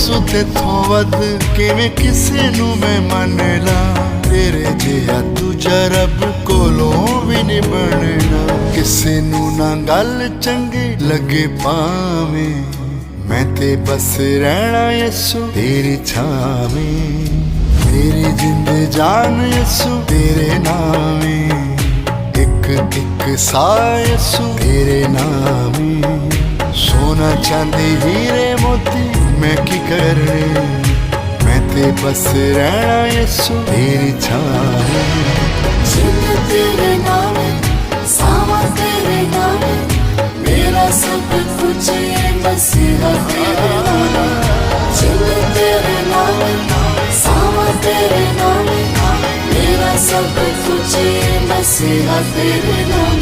ਯਿਸੂ ਤੇਥੋਂ ਵੱਧ ਕਿਵੇਂ ਕਿਸੇ ਨੂੰ ਮੈਂ ਮੰਨ ਲਾਂ। ਤੇਰੇ ਜਿਹਾ ਦੂਜਾ ਰੱਬ ਕੋਲੋਂ ਵੀ ਨਹੀਂ ਬਣਨਾ। ਕਿਸੇ ਨੂੰ ਨਾ ਗੱਲ ਚੰਗੀ ਲੱਗੇ ਭਾਵੇਂ, ਮੈਂ ਤੇ ਬਸ ਰਹਿਣਾ ਯਿਸੂ ਤੇਰੀ ਛਾਵੇਂ। ਮੇਰੀ ਜਿੰਦ ਜਾਨ ਯਿਸੂ ਤੇਰੇ ਨਾਵੇਂ, ਇੱਕ ਇੱਕ ਸਾਹ ਯਿਸੂ ਤੇਰੇ ਨਾਵੇਂ। सोना चांदी हीरे मोती मैं की करने, मैं ते बस रहना यीशु तेरी छावे। जिंद तेरे नाम सावा तेरे नाम, मेरा सब कुछ ये मसीहा तेरे नाम। जिंद तेरे नाम सावा तेरे नाम, मेरा सब कुछ ये मसीहा तेरे नाम।